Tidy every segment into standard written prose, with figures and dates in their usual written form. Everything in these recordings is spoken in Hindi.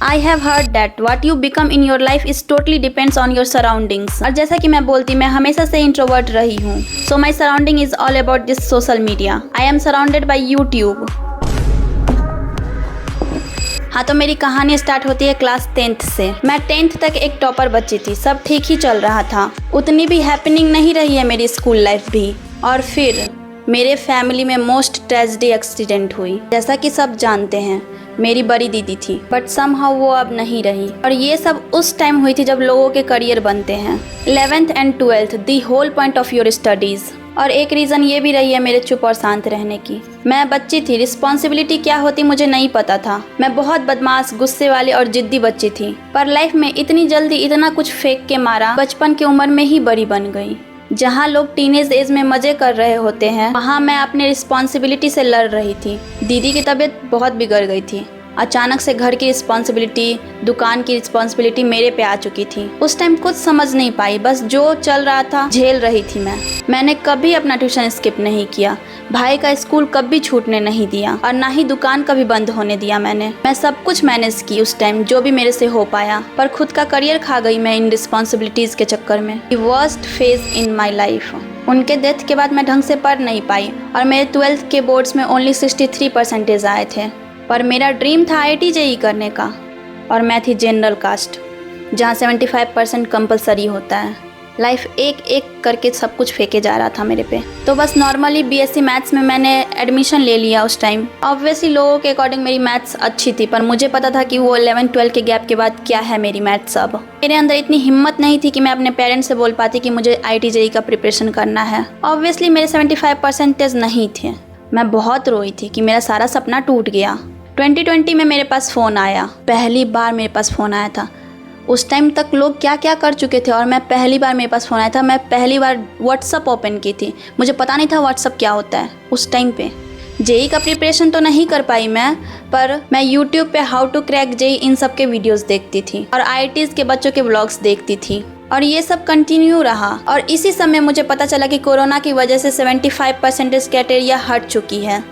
I have heard that what you become in your life is totally depends on your surroundings. और जैसा कि मैं बोलती, मैं हमेशा से इंट्रोवर्ट रही हूँ. So my surrounding is all about this social media. I am surrounded by YouTube. हाँ, तो मेरी कहानी स्टार्ट होती है क्लास 10th से. मैं 10th तक एक टॉपर बच्ची थी. सब ठीक ही चल रहा था. उतनी भी हैपनिंग नहीं रही है मेरी स्कूल लाइफ भी. और फिर मेरे फैमिली में मोस्ट ट्रेजेडी एक्सीडेंट हुई. जैसा कि सब जानते हैं, मेरी बड़ी दीदी थी, बट समहाउ वो अब नहीं रही. और ये सब उस टाइम हुई थी जब लोगों के करियर बनते हैं. 11th and 12th the whole point of your studies. और एक रीज़न ये भी रही है मेरे चुप और शांत रहने की. मैं बच्ची थी, रिस्पॉन्सिबिलिटी क्या होती मुझे नहीं पता था. मैं बहुत बदमाश, गुस्से वाली और जिद्दी बच्ची थी. पर लाइफ में इतनी जल्दी इतना कुछ फेंक के मारा, बचपन की उम्र में ही बड़ी बन गई. जहाँ लोग टीनेज एज में मज़े कर रहे होते हैं, वहाँ मैं अपने रिस्पॉन्सिबिलिटी से लड़ रही थी. दीदी की तबीयत बहुत बिगड़ गई थी. अचानक से घर की रिस्पॉन्सिबिलिटी, दुकान की रिस्पॉन्सिबिलिटी मेरे पे आ चुकी थी. उस टाइम कुछ समझ नहीं पाई, बस जो चल रहा था झेल रही थी मैंने कभी अपना ट्यूशन स्किप नहीं किया. भाई का स्कूल कभी छूटने नहीं दिया और ना ही दुकान कभी बंद होने दिया. मैं सब कुछ मैनेज की उस टाइम, जो भी मेरे से हो पाया. पर खुद का करियर खा गई मैं इन रिस्पॉन्सिबिलिटीज़ के चक्कर में. Worst phase in my life. उनके डेथ के बाद मैं ढंग से पढ़ नहीं पाई और मेरे 12th के बोर्ड्स में ओनली 63% आए थे. पर मेरा ड्रीम था IIT JEE करने का और मैं थी जनरल कास्ट, जहाँ 75% कंपलसरी होता है. लाइफ एक एक करके सब कुछ फेंके जा रहा था मेरे पे. तो बस नॉर्मली BSc मैथ्स में मैंने एडमिशन ले लिया उस टाइम. ऑब्वियसली लोगों के अकॉर्डिंग मेरी मैथ्स अच्छी थी, पर मुझे पता था कि वो 11-12 के गैप के बाद क्या है मेरी मैथ्स. अब मेरे अंदर इतनी हिम्मत नहीं थी कि मैं अपने पेरेंट्स से बोल पाती कि मुझे IIT JEE का प्रिपरेशन करना है. ऑब्वियसली मेरे 75% नहीं थे. मैं बहुत रोई थी कि मेरा सारा सपना टूट गया. 2020 में मेरे पास फ़ोन आया. पहली बार मेरे पास फ़ोन आया था. उस टाइम तक लोग क्या क्या कर चुके थे और मैं पहली बार मेरे पास फ़ोन आया था. मैं पहली बार व्हाट्सअप ओपन की थी. मुझे पता नहीं था व्हाट्सअप क्या होता है उस टाइम पे. JEE का प्रिपरेशन तो नहीं कर पाई मैं, पर मैं यूट्यूब पे हाउ टू क्रैक JEE इन सब के वीडियोज़ देखती थी और IITs के बच्चों के व्लॉग्स देखती थी. और ये सब कंटिन्यू रहा. और इसी समय मुझे पता चला कि कोरोना की वजह से 75% क्राइटेरिया हट चुकी है.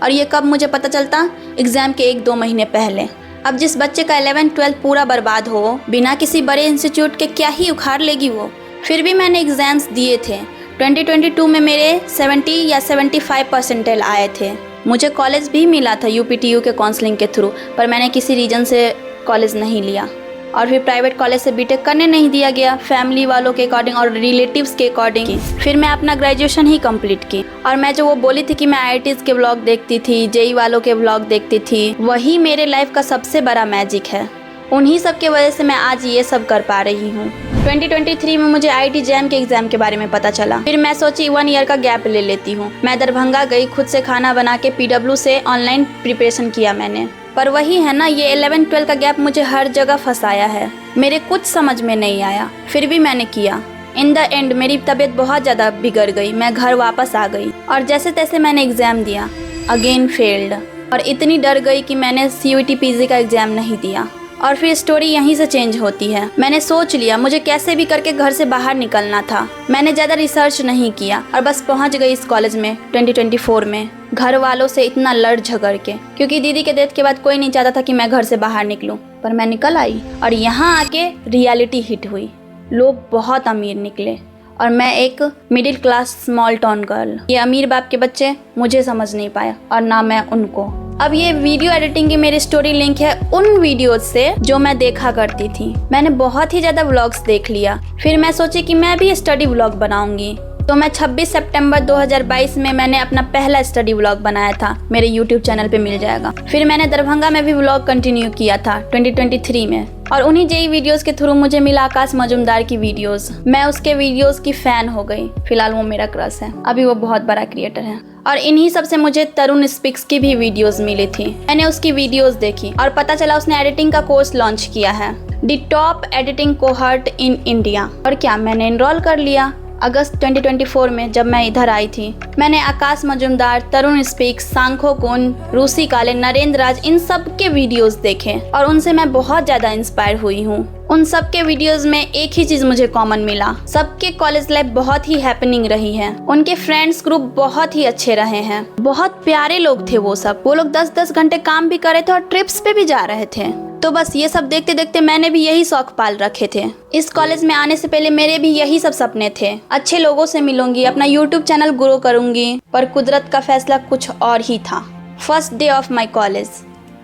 और ये कब मुझे पता चलता? एग्ज़ाम के 1-2 महीने पहले. अब जिस बच्चे का 11-12 पूरा बर्बाद हो, बिना किसी बड़े इंस्टीट्यूट के क्या ही उखाड़ लेगी वो. फिर भी मैंने एग्ज़ाम्स दिए थे. 2022 में मेरे 70 या 75% आए थे. मुझे कॉलेज भी मिला था UPTU के काउंसलिंग के थ्रू, पर मैंने किसी रीज़न से कॉलेज नहीं लिया. और फिर प्राइवेट कॉलेज से BTech करने नहीं दिया गया, फैमिली वालों के अकॉर्डिंग और रिलेटिव्स के अकॉर्डिंग. फिर मैं अपना ग्रेजुएशन ही कंप्लीट की. और मैं जो वो बोली थी कि मैं IITs के व्लॉग देखती थी, JEE वालों के व्लॉग देखती थी, वही मेरे लाइफ का सबसे बड़ा मैजिक है. उन्हीं सब के वजह से मैं आज ये सब कर पा रही हूँ. 2023 में मुझे IIT JAM के एग्ज़ाम के बारे में पता चला. फिर मैं सोची 1 ईयर का गैप ले लेती हूँ. मैं दरभंगा गई, खुद से खाना बना के PW से ऑनलाइन प्रिपरेशन किया मैंने. पर वही है ना, ये 11-12 का गैप मुझे हर जगह फंसाया है. मेरे कुछ समझ में नहीं आया, फिर भी मैंने किया. इन द एंड मेरी तबीयत बहुत ज़्यादा बिगड़ गई. मैं घर वापस आ गई और जैसे तैसे मैंने एग्ज़ाम दिया. Again failed. और इतनी डर गई कि मैंने CUET PG का एग्ज़ाम नहीं दिया. और फिर स्टोरी यहीं से चेंज होती है. मैंने सोच लिया मुझे कैसे भी करके घर से बाहर निकलना था. मैंने ज़्यादा रिसर्च नहीं किया और बस पहुंच गई इस कॉलेज में 2024 में, घर वालों से इतना लड़ झगड़ के, क्योंकि दीदी के डेथ के बाद कोई नहीं चाहता था कि मैं घर से बाहर निकलूं. पर मैं निकल आई और यहाँ आके रियलिटी हिट हुई. लोग बहुत अमीर निकले और मैं एक middle class small town girl. ये अमीर बाप के बच्चे मुझे समझ नहीं पाया और ना मैं उनको. अब ये वीडियो एडिटिंग की मेरी स्टोरी लिंक है उन वीडियोज से जो मैं देखा करती थी. मैंने बहुत ही ज़्यादा व्लॉग्स देख लिया. फिर मैं सोची कि मैं भी स्टडी व्लॉग बनाऊंगी. तो मैं 26 सितंबर 2022 में मैंने अपना पहला स्टडी व्लॉग बनाया था. मेरे YouTube चैनल पे मिल जाएगा. फिर मैंने दरभंगा में भी व्लॉग कंटिन्यू किया था 2023 में. और उन्हीं JEE वीडियोस के थ्रू मुझे मिला आकाश मजुमदार की वीडियोस. मैं उसके वीडियोस की फ़ैन हो गई. फिलहाल वो मेरा क्रश है. अभी वो बहुत बड़ा क्रिएटर है. और इन्हीं सब से मुझे तरुण स्पीक्स की भी वीडियोस मिली थी. मैंने उसकी वीडियोस देखी और पता चला उसने एडिटिंग का कोर्स लॉन्च किया है, the top editing cohort in India. और क्या, मैंने एनरोल कर लिया. अगस्त 2024 में जब मैं इधर आई थी, मैंने आकाश मजुमदार, तरुण स्पीक्स, सांखो कुन, रूसी काले, नरेंद्र राज, इन सब के वीडियोस देखे और उनसे मैं बहुत ज़्यादा इंस्पायर हुई हूँ. उन सब के वीडियोस में एक ही चीज़ मुझे कॉमन मिला. सबके कॉलेज लाइफ बहुत ही हैपनिंग रही है. उनके फ्रेंड्स ग्रुप बहुत ही अच्छे रहे हैं. बहुत प्यारे लोग थे वो सब. वो लोग 10-10 घंटे काम भी करे थे और ट्रिप्स पे भी जा रहे थे. तो बस ये सब देखते देखते मैंने भी यही शौक पाल रखे थे। इस कॉलेज में आने से पहले मेरे भी यही सब सपने थे, अच्छे लोगों से मिलूंगी, अपना यूट्यूब चैनल ग्रो करूंगी, पर कुदरत का फैसला कुछ और ही था। First day of my college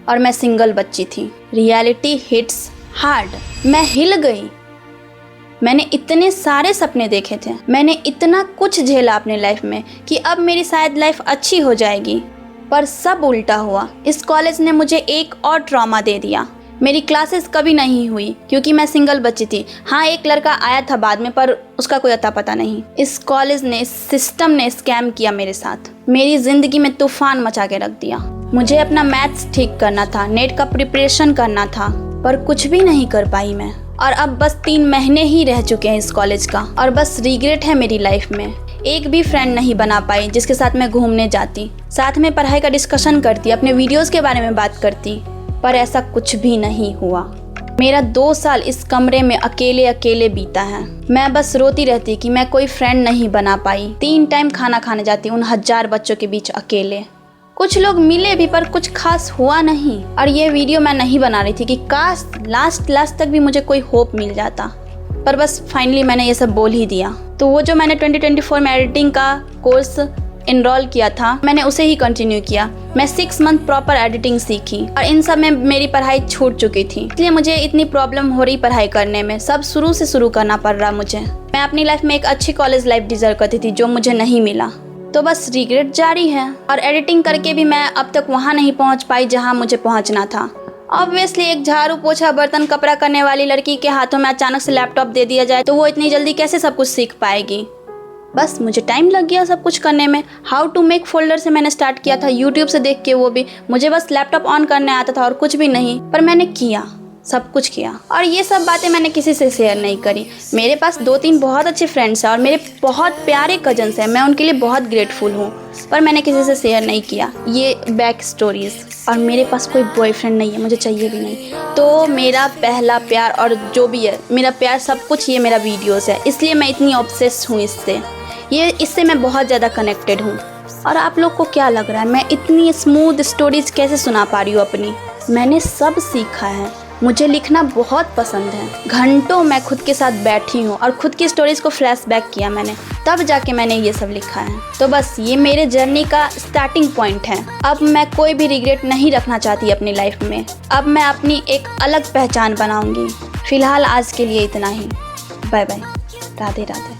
और मैं सिंगल बच्ची थी। Reality hits hard. मैं हिल गई। मैंने इतने सारे सपने देखे थे, मैंने इतना कुछ झेला अपने लाइफ में कि अब मेरी शायद लाइफ अच्छी हो जाएगी, पर सब उल्टा हुआ। इस कॉलेज ने मुझे एक और ट्रॉमा दे दिया। मेरी क्लासेस कभी नहीं हुई क्योंकि मैं सिंगल बच्ची थी। हाँ, एक लड़का आया था बाद में, पर उसका कोई अता पता नहीं। इस कॉलेज ने, इस सिस्टम ने स्कैम किया मेरे साथ। मेरी ज़िंदगी में तूफान मचा के रख दिया। मुझे अपना मैथ्स ठीक करना था, नेट का प्रिपरेशन करना था, पर कुछ भी नहीं कर पाई मैं। और अब बस 3 महीने ही रह चुके हैं इस कॉलेज का, और बस रिग्रेट है मेरी लाइफ में। एक भी फ्रेंड नहीं बना पाई जिसके साथ मैं घूमने जाती, साथ में पढ़ाई का डिस्कशन करती, अपने वीडियोस के बारे में बात करती, पर ऐसा कुछ भी नहीं हुआ। मेरा 2 साल इस कमरे में अकेले अकेले बीता है। मैं बस रोती रहती कि मैं कोई फ्रेंड नहीं बना पाई। 3 टाइम खाना खाने जाती उन 1000 बच्चों के बीच अकेले। कुछ लोग मिले भी, पर कुछ खास हुआ नहीं। और ये वीडियो मैं नहीं बना रही थी कि काश लास्ट तक भी मुझे कोई होप मिल जाता, पर बस फाइनली मैंने ये सब बोल ही दिया। तो वो जो मैंने 2024 में एडिटिंग का कोर्स इनरोल किया था, मैंने उसे ही कंटिन्यू किया। मैं 6 मंथ प्रॉपर एडिटिंग सीखी और इन सब में मेरी पढ़ाई छूट चुकी थी, इसलिए मुझे इतनी प्रॉब्लम हो रही पढ़ाई करने में। सब शुरू से शुरू करना पड़ रहा मुझे। मैं अपनी लाइफ में एक अच्छी कॉलेज लाइफ डिजर्व करती थी, जो मुझे नहीं मिला। तो बस रिग्रेट जारी है। और एडिटिंग करके भी मैं अब तक वहाँ नहीं पहुँच पाई जहाँ मुझे पहुँचना था। ऑब्वियसली एक झाड़ू पोछा बर्तन कपड़ा करने वाली लड़की के हाथों में अचानक से लैपटॉप दे दिया जाए तो वो इतनी जल्दी कैसे सब कुछ सीख पाएगी। बस मुझे टाइम लग गया सब कुछ करने में। हाउ टू मेक फोल्डर से मैंने स्टार्ट किया था, यूट्यूब से देख के। वो भी मुझे बस लैपटॉप ऑन करने आता था और कुछ भी नहीं, पर मैंने किया, सब कुछ किया। और ये सब बातें मैंने किसी से शेयर नहीं करी। मेरे पास 2-3 बहुत अच्छे फ्रेंड्स हैं और मेरे बहुत प्यारे कजन्स हैं, मैं उनके लिए बहुत ग्रेटफुल हूँ, पर मैंने किसी से शेयर नहीं किया ये बैक स्टोरीज़। और मेरे पास कोई बॉयफ्रेंड नहीं है, मुझे चाहिए भी नहीं। तो मेरा पहला प्यार और जो भी है मेरा प्यार, सब कुछ ये मेरा वीडियोस है, इसलिए मैं इतनी ऑब्सेस्ड हूँ इससे मैं बहुत ज़्यादा कनेक्टेड हूँ। और आप लोग को क्या लग रहा है मैं इतनी स्मूथ स्टोरीज कैसे सुना पा रही हूँ अपनी? मैंने सब सीखा है। मुझे लिखना बहुत पसंद है। घंटों मैं खुद के साथ बैठी हूँ और खुद की स्टोरीज को फ्लैशबैक किया मैंने, तब जाके मैंने ये सब लिखा है। तो बस ये मेरे जर्नी का स्टार्टिंग पॉइंट है। अब मैं कोई भी रिग्रेट नहीं रखना चाहती अपनी लाइफ में। अब मैं अपनी एक अलग पहचान बनाऊंगी। फिलहाल आज के लिए इतना ही। Bye bye, Radhe Radhe.